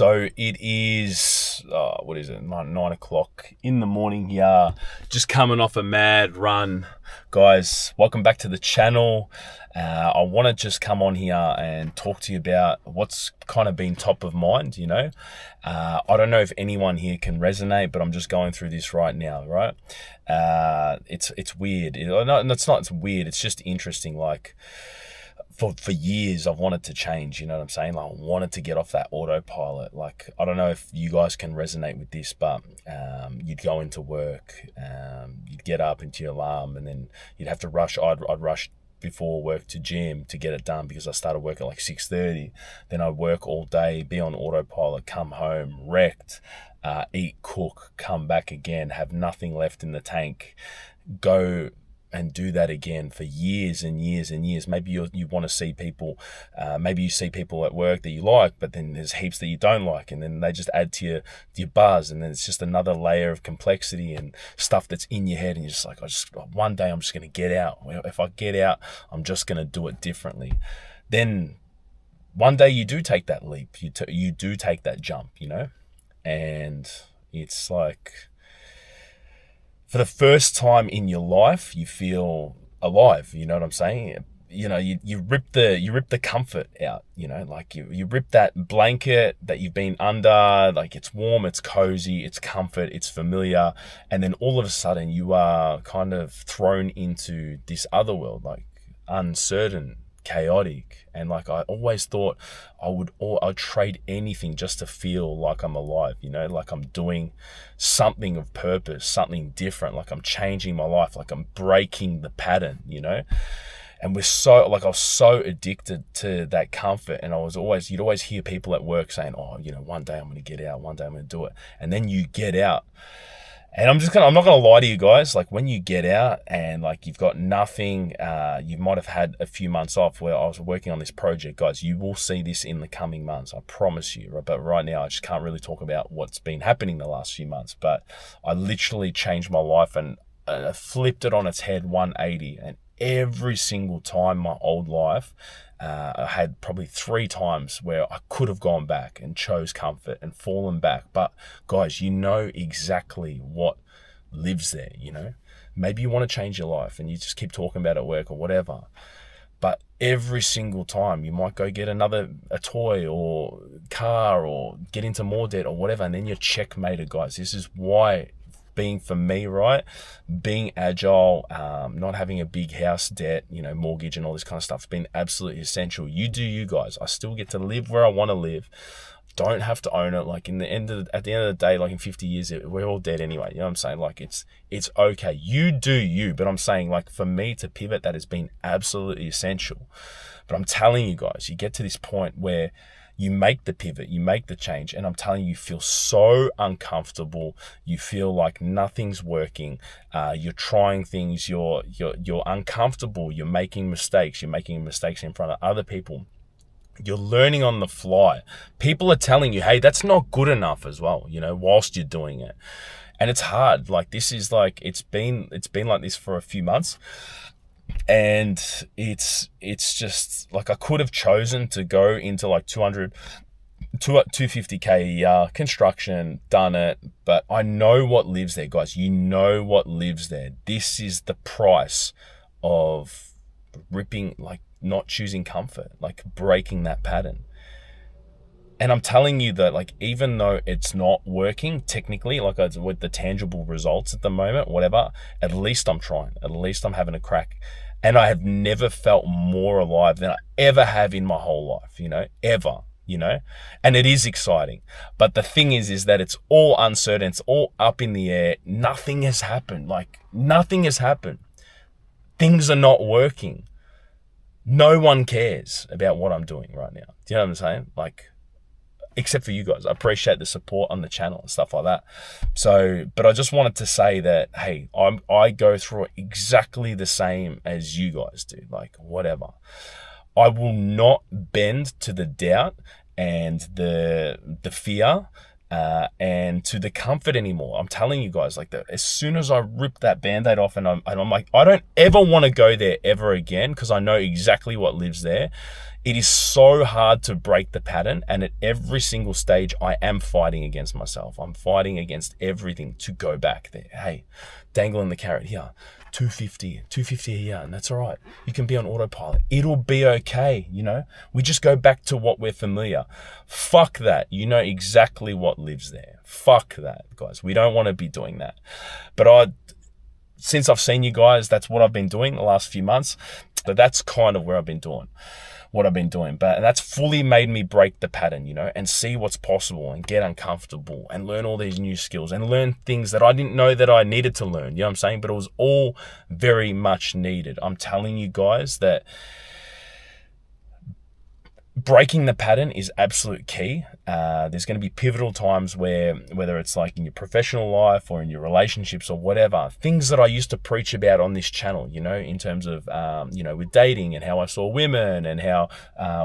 So it is, what is it, 9 o'clock in the morning here, just coming off a mad run. Guys, welcome back to the channel. I want to just come on here and talk to you about what's kind of been top of mind, you know. I don't know if anyone here can resonate, but I'm just going through this right now, right? It's weird. It's weird. It's just interesting, like, for years I've wanted to change, you know what I'm saying? Like, I wanted to get off that autopilot. Like, I don't know if you guys can resonate with this, but you'd go into work, you'd get up into your alarm, and then you'd have to rush. I'd rush before work to gym to get it done because I started work at like 6:30. Then I'd work all day, be on autopilot, come home wrecked, eat, cook, come back again, have nothing left in the tank, go and do that again for years and years and years. Maybe you want to see people, maybe you see people at work that you like, but then there's heaps that you don't like, and then they just add to your buzz, and then it's just another layer of complexity and stuff that's in your head, and you're just like, one day I'm just going to get out. If I get out, I'm just going to do it differently. Then one day you do take that leap, you do take that jump, you know, and it's like, for the first time in your life, you feel alive. You know what I'm saying? You know, you rip the comfort out. You know, like you rip that blanket that you've been under. Like, it's warm, it's cozy, it's comfort, it's familiar, and then all of a sudden you are kind of thrown into this other world, like uncertain, chaotic. And like, I always thought I'd trade anything just to feel like I'm alive, you know, like I'm doing something of purpose, something different, like I'm changing my life, like I'm breaking the pattern, you know. And I was so addicted to that comfort, and you'd always hear people at work saying, oh, you know, one day I'm going to get out, one day I'm going to do it. And then you get out. And I'm not going to lie to you guys, like, when you get out and like you've got nothing, you might have had a few months off where I was working on this project, guys. You will see this in the coming months, I promise you. But right now I just can't really talk about what's been happening the last few months. But I literally changed my life and flipped it on its head 180. And every single time my old life, I had probably 3 times where I could have gone back and chose comfort and fallen back. But guys, you know exactly what lives there, you know. Maybe you want to change your life and you just keep talking about it at work or whatever. But every single time you might go get a toy or car or get into more debt or whatever, and then you're checkmated, guys. This is why, for me, right, being agile, not having a big house debt, you know, mortgage and all this kind of stuff has been absolutely essential. You do you, guys. I still get to live where I want to live. Don't have to own it. Like, at the end of the day, like in 50 years, we're all dead anyway. You know what I'm saying? Like, it's okay. You do you. But I'm saying, like, for me to pivot, that has been absolutely essential. But I'm telling you guys, you get to this point where you make the pivot, you make the change, and I'm telling you, you feel so uncomfortable. You feel like nothing's working. You're trying things. You're uncomfortable. You're making mistakes. You're making mistakes in front of other people. You're learning on the fly. People are telling you, hey, that's not good enough as well, you know, whilst you're doing it. And it's hard. Like, this is like, it's been like this for a few months. And it's just like, I could have chosen to go into like 250k a year construction, done it, but I know what lives there, guys. You know what lives there. This is the price of ripping, like, not choosing comfort, like breaking that pattern. And I'm telling you that, like, even though it's not working technically, like with the tangible results at the moment, whatever, at least I'm trying. At least I'm having a crack. And I have never felt more alive than I ever have in my whole life, you know, ever, you know. And it is exciting. But the thing is that it's all uncertain. It's all up in the air. Nothing has happened. Like, nothing has happened. Things are not working. No one cares about what I'm doing right now. Do you know what I'm saying? Like, except for you guys. I appreciate the support on the channel and stuff like that. So, but I just wanted to say that, hey, I go through it exactly the same as you guys do. Like, whatever. I will not bend to the doubt and the fear and to the comfort anymore. I'm telling you guys, like, as soon as I rip that band-aid off and I'm like, I don't ever want to go there ever again, because I know exactly what lives there. It is so hard to break the pattern, and at every single stage, I am fighting against myself. I'm fighting against everything to go back there. Hey, dangling the carrot here, 250 here, and that's all right. You can be on autopilot. It'll be okay, you know? We just go back to what we're familiar. Fuck that. You know exactly what lives there. Fuck that, guys. We don't want to be doing that. But since I've seen you guys, that's what I've been doing the last few months. But that's kind of where I've been doing what I've been doing. And that's fully made me break the pattern, you know, and see what's possible and get uncomfortable and learn all these new skills and learn things that I didn't know that I needed to learn. You know what I'm saying? But it was all very much needed. I'm telling you guys that breaking the pattern is absolute key. There's going to be pivotal times where, whether it's like in your professional life or in your relationships or whatever, things that I used to preach about on this channel, you know, in terms of, you know, with dating and how I saw women and how,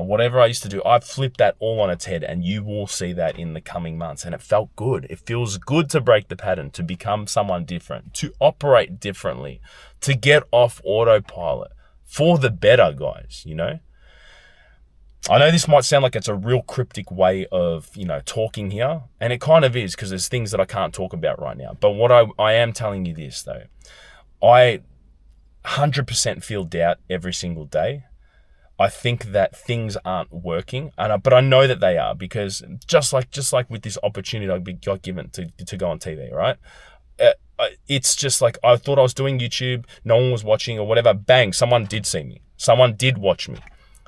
whatever I used to do, I've flipped that all on its head, and you will see that in the coming months. And it felt good. It feels good to break the pattern, to become someone different, to operate differently, to get off autopilot for the better, guys, you know? I know this might sound like it's a real cryptic way of, you know, talking here, and it kind of is, because there's things that I can't talk about right now. But what I am telling you this, though, I 100% feel doubt every single day. I think that things aren't working, but I know that they are, because just like with this opportunity I got given to go on TV, right? It's just like, I thought I was doing YouTube, no one was watching or whatever. Bang, someone did see me. Someone did watch me.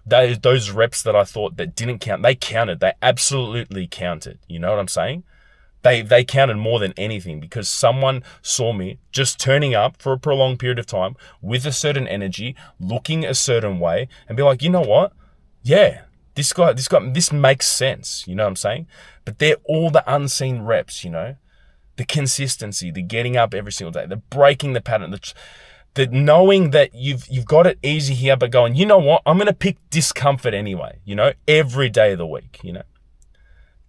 Those reps that I thought that didn't count, they counted. They absolutely counted. You know what I'm saying? They counted more than anything, because someone saw me just turning up for a prolonged period of time with a certain energy, looking a certain way, and be like, you know what? Yeah, this makes sense. You know what I'm saying? But they're all the unseen reps, you know? The consistency, the getting up every single day, the breaking the pattern, the knowing that you've got it easy here, but going, you know what? I'm going to pick discomfort anyway, you know, every day of the week, you know.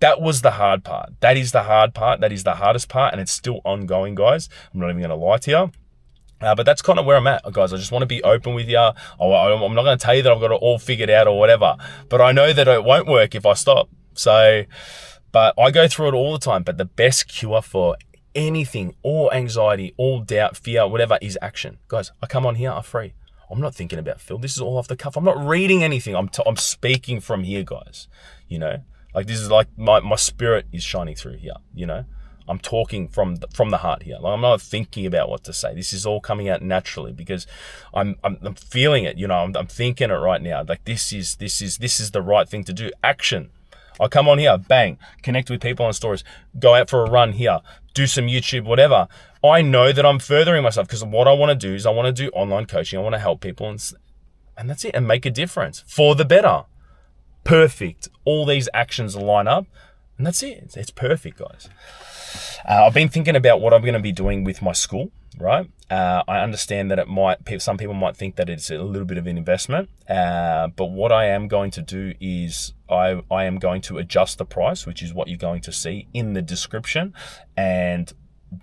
That was the hard part. That is the hard part. That is the hardest part, and it's still ongoing, guys. I'm not even going to lie to you. But that's kind of where I'm at, guys. I just want to be open with you. I'm not going to tell you that I've got it all figured out or whatever, but I know that it won't work if I stop. So, but I go through it all the time. But the best cure for anything, all anxiety, all doubt, fear, whatever, is action. Guys, I come on here, I'm free. I'm not thinking about Phil. This is all off the cuff. I'm not reading anything. I'm speaking from here, guys. You know, like this is like my spirit is shining through here. You know, I'm talking from the heart here. Like, I'm not thinking about what to say. This is all coming out naturally, because I'm feeling it. You know, I'm thinking it right now. Like this is the right thing to do. Action. I come on here, bang, connect with people on stories, go out for a run here, do some YouTube, whatever. I know that I'm furthering myself, because what I want to do is I want to do online coaching. I want to help people, and that's it, and make a difference for the better. Perfect. All these actions line up, and that's it. It's perfect, guys. I've been thinking about what I'm going to be doing with my school, right? I understand that some people might think that it's a little bit of an investment, but what I am going to do is I am going to adjust the price, which is what you're going to see in the description, and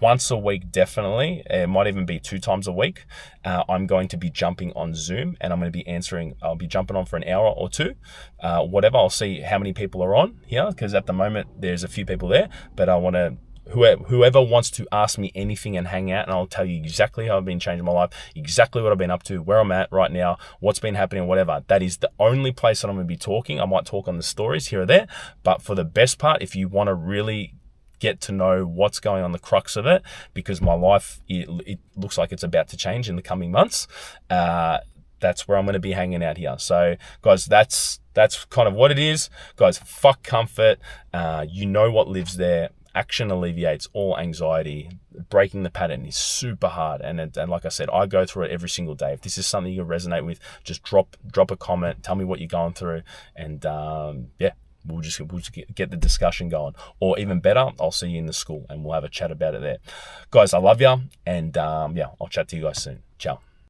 once a week, definitely. It might even be 2 times a week. I'm going to be jumping on Zoom, and I'm going to be I'll be jumping on for an hour or 2, whatever. I'll see how many people are on here, because at the moment there's a few people there, but I want to, whoever wants to ask me anything and hang out, and I'll tell you exactly how I've been changing my life, exactly what I've been up to, where I'm at right now, what's been happening, whatever. That is the only place that I'm going to be talking. I might talk on the stories here or there, but for the best part, if you want to really get to know what's going on, the crux of it, because my life, it looks like it's about to change in the coming months, that's where I'm going to be hanging out here. So guys, that's kind of what it is. Guys, fuck comfort. You know what lives there. Action alleviates all anxiety. Breaking the pattern is super hard, and like I said, I go through it every single day. If this is something you resonate with, just drop a comment, tell me what you're going through, and yeah, we'll just get the discussion going. Or even better, I'll see you in the school and we'll have a chat about it there. Guys, I love you, and yeah, I'll chat to you guys soon. Ciao.